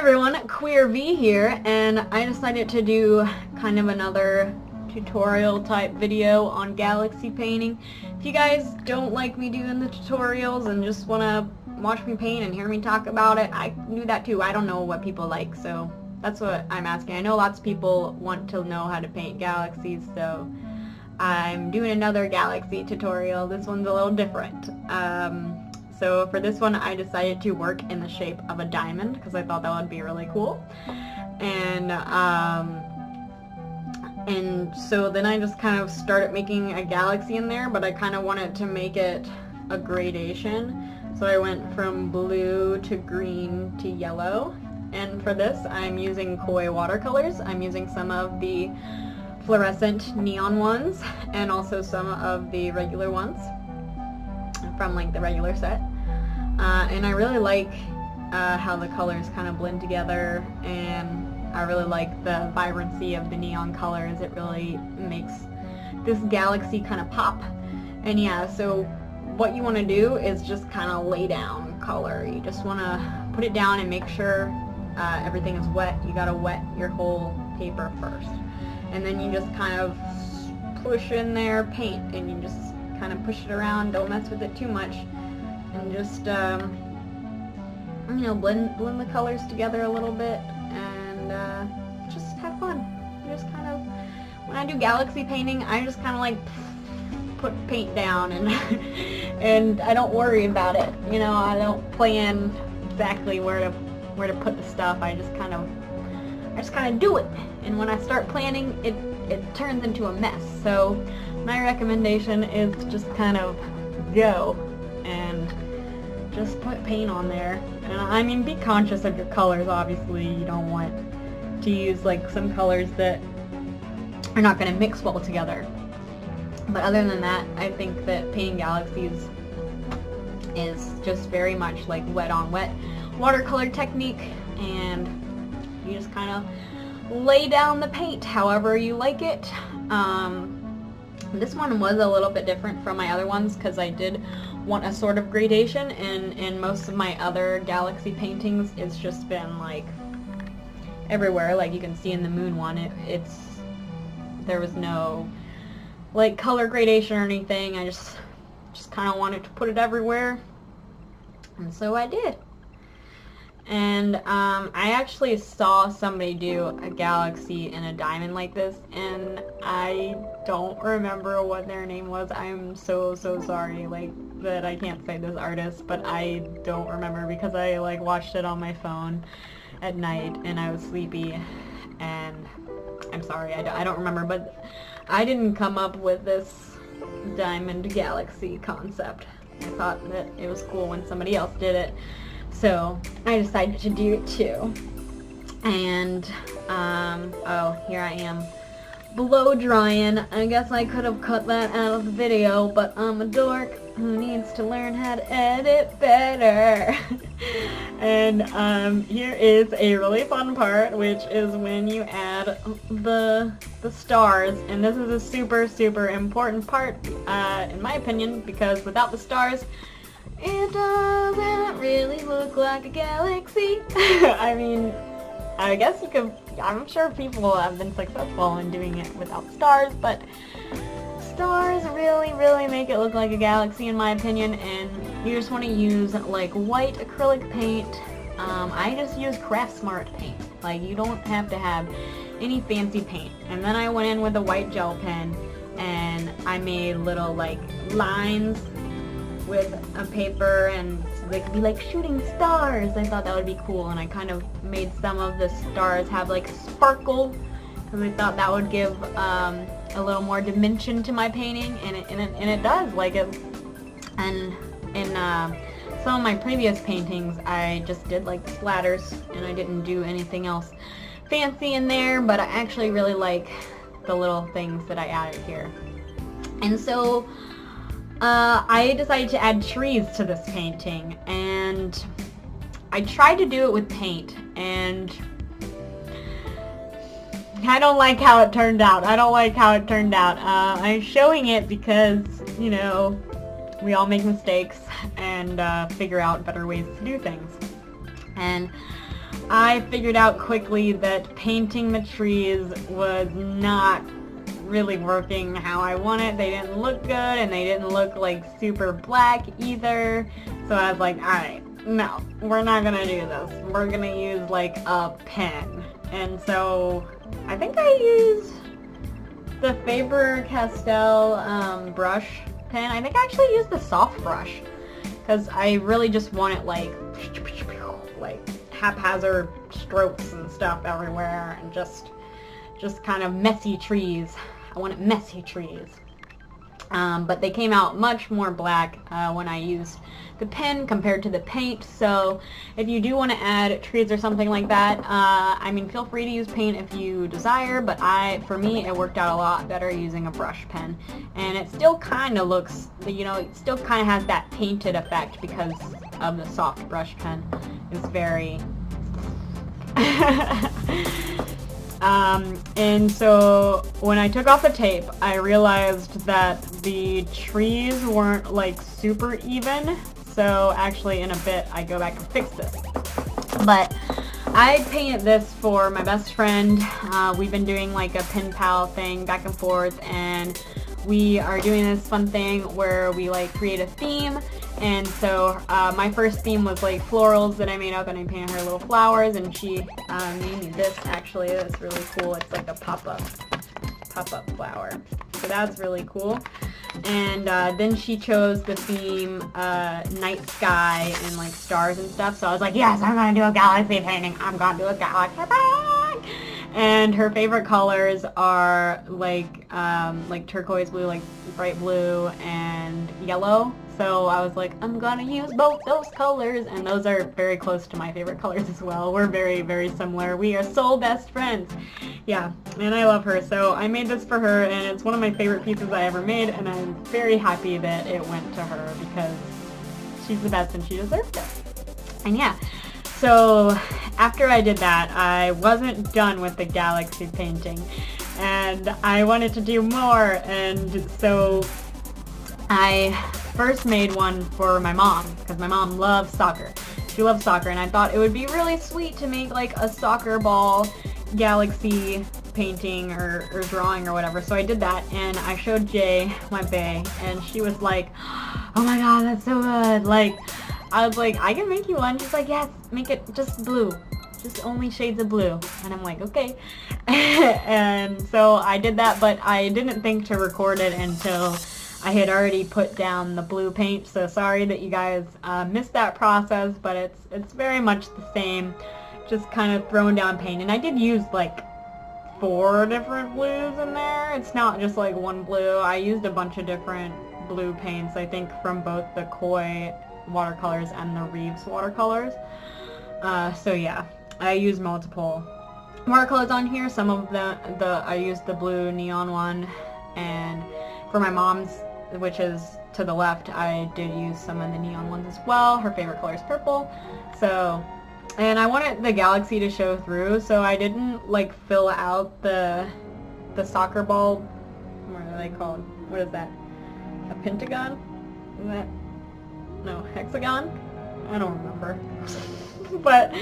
everyone, QUEERVEE here, and I decided to do kind of another tutorial type video on galaxy painting. If you guys don't like me doing the tutorials and just want to watch me paint and hear me talk about it, I can do that too. I don't know what people like, so that's what I'm asking. I know lots of people want to know how to paint galaxies, so I'm doing another galaxy tutorial. This one's a little different. So for this one I decided to work in the shape of a diamond because I thought that would be really cool. And so then I just kind of started making a galaxy in there, but I kind of wanted to make it a gradation. So I went from blue to green to yellow. And for this I'm using koi watercolors. I'm using some of the fluorescent neon ones and also some of the regular ones from like the regular set, and I really like how the colors kind of blend together, and I really like the vibrancy of the neon colors. It really makes this galaxy kind of pop. And yeah, so what you want to do is just kind of lay down color. You just want to put it down and make sure everything is wet. You gotta wet your whole paper first, and then you just kind of push in there paint, and you just kind of push it around. Don't mess with it too much, and just you know, blend the colors together a little bit, and just have fun. You just kind of, when I do galaxy painting, I just kind of like put paint down, and and I don't worry about it. You know, I don't plan exactly where to put the stuff. I just kind of do it, and when I start planning, it turns into a mess. So my recommendation is to just kind of go and just put paint on there. And I mean, be conscious of your colors. Obviously you don't want to use like some colors that are not going to mix well together. But other than that, I think that painting galaxies is just very much like wet on wet watercolor technique, and you just kind of lay down the paint however you like it. This one was a little bit different from my other ones because I did want a sort of gradation, and in most of my other galaxy paintings it's just been like everywhere. Like you can see in the moon one, there was no like color gradation or anything. I just kind of wanted to put it everywhere, and so I did. And I actually saw somebody do a galaxy in a diamond like this, and I don't remember what their name was. I'm so sorry, like, that I can't say this artist, but I don't remember because I like watched it on my phone at night and I was sleepy, and I'm sorry, I don't remember. But I didn't come up with this diamond galaxy concept. I thought that it was cool when somebody else did it, so I decided to do it too. And oh, here I am blow drying. I guess I could have cut that out of the video, but I'm a dork who needs to learn how to edit better. And here is a really fun part, which is when you add the stars. And this is a super important part in my opinion, because without the stars it doesn't really look like a galaxy. I mean, I guess you could, I'm sure people have been successful in doing it without stars, but stars really make it look like a galaxy in my opinion. And you just want to use like white acrylic paint. I just use Craftsmart paint. Like, you don't have to have any fancy paint. And then I went in with a white gel pen and I made little like lines with a paper, and so they could be like shooting stars. I thought that would be cool, and I kind of made some of the stars have like sparkle because I thought that would give a little more dimension to my painting, and it does. Like it, and in some of my previous paintings I just did like splatters and I didn't do anything else fancy in there, but I actually really like the little things that I added here. And so I decided to add trees to this painting, and I tried to do it with paint, and I don't like how it turned out. I'm showing it because, you know, we all make mistakes and figure out better ways to do things. And I figured out quickly that painting the trees was not really working how I wanted. They didn't look good, and they didn't look like super black either. So I was like, alright, no, we're not gonna do this. We're gonna use like a pen. And so I think I used the Faber-Castell brush pen. I think I actually used the soft brush because I really just want it like haphazard strokes and stuff everywhere, and just kind of messy trees. I wanted messy trees. But they came out much more black when I used the pen compared to the paint. So if you do want to add trees or something like that, I mean, feel free to use paint if you desire, but for me, it worked out a lot better using a brush pen. And it still kind of looks, you know, it still kind of has that painted effect because of the soft brush pen. It's very... and so when I took off the tape, I realized that the trees weren't like super even. So actually in a bit I go back and fix this. But I painted this for my best friend. We've been doing like a pen pal thing back and forth, and we are doing this fun thing where we like create a theme. And so my first theme was like florals that I made up, and I painted her little flowers, and she made me this actually. That's really cool. It's like a pop-up flower. So that's really cool. And then she chose the theme night sky and like stars and stuff. So I was like, yes, I'm gonna do a galaxy painting. I'm gonna do a galaxy painting. And her favorite colors are like turquoise blue, like bright blue, and yellow. So I was like, I'm gonna use both those colors, and those are very close to my favorite colors as well. We're very, very similar. We are soul best friends. Yeah, and I love her. So I made this for her, and it's one of my favorite pieces I ever made, and I'm very happy that it went to her because she's the best and she deserves it. And yeah, so after I did that, I wasn't done with the galaxy painting, and I wanted to do more, and so I first made one for my mom, because my mom loves soccer. She loves soccer, and I thought it would be really sweet to make like a soccer ball galaxy painting or drawing or whatever. So I did that, and I showed Jay, my bae, and she was like, oh my god, that's so good. Like, I was like, I can make you one. She's like, yes, make it just blue. Just only shades of blue. And I'm like, okay. And so I did that, but I didn't think to record it until I had already put down the blue paint. So sorry that you guys missed that process, but it's very much the same. Just kind of throwing down paint. And I did use like 4 different blues in there. It's not just like one blue. I used a bunch of different blue paints, I think, from both the Koi watercolors and the Reeves watercolors. So yeah, I used multiple watercolors on here. Some of I used the blue neon one, and for my mom's, which is to the left, I did use some of the neon ones as well. Her favorite color is purple. So, and I wanted the galaxy to show through, so I didn't like fill out the soccer ball. What are they called? What is that? A pentagon? Is that? No, hexagon? I don't remember. But,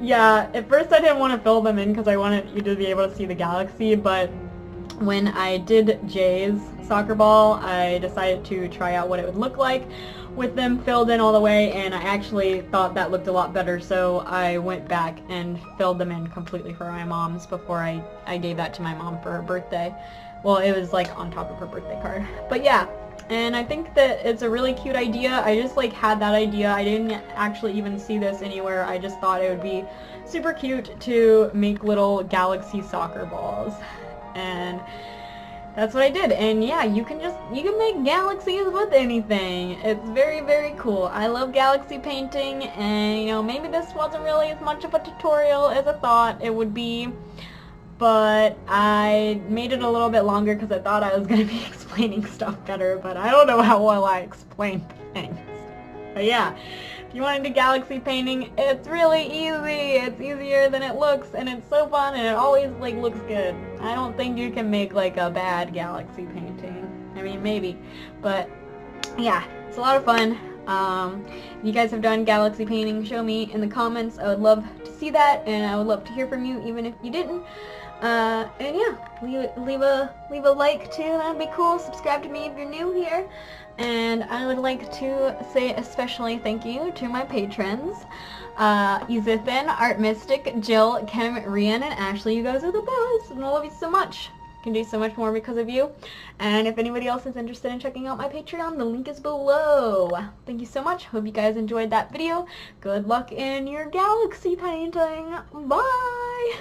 yeah, at first I didn't want to fill them in because I wanted you to be able to see the galaxy, but when I did Jay's soccer ball, I decided to try out what it would look like with them filled in all the way, and I actually thought that looked a lot better, so I went back and filled them in completely for my mom's before I gave that to my mom for her birthday. Well, it was like on top of her birthday card. But yeah, and I think that it's a really cute idea. I just like had that idea. I didn't actually even see this anywhere. I just thought it would be super cute to make little galaxy soccer balls. And that's what I did. And yeah, you can make galaxies with anything. It's very, very cool. I love galaxy painting, and you know, maybe this wasn't really as much of a tutorial as I thought it would be, but I made it a little bit longer because I thought I was going to be explaining stuff better, but I don't know how well I explained things. But yeah, if you want to do galaxy painting, it's really easy. It's easier than it looks, and it's so fun, and it always like looks good. I don't think you can make like a bad galaxy painting. I mean, maybe, but yeah, it's a lot of fun. If you guys have done galaxy painting, show me in the comments. I would love to see that, and I would love to hear from you, even if you didn't. And yeah, leave a like too, that'd be cool. Subscribe to me if you're new here. And I would like to say especially thank you to my patrons. Ezsithyn, Artemystik, Jill, Kim, Rhian, and Ashley. You guys are the best, and I love you so much. I can do so much more because of you. And if anybody else is interested in checking out my Patreon, the link is below. Thank you so much. Hope you guys enjoyed that video. Good luck in your galaxy painting. Bye!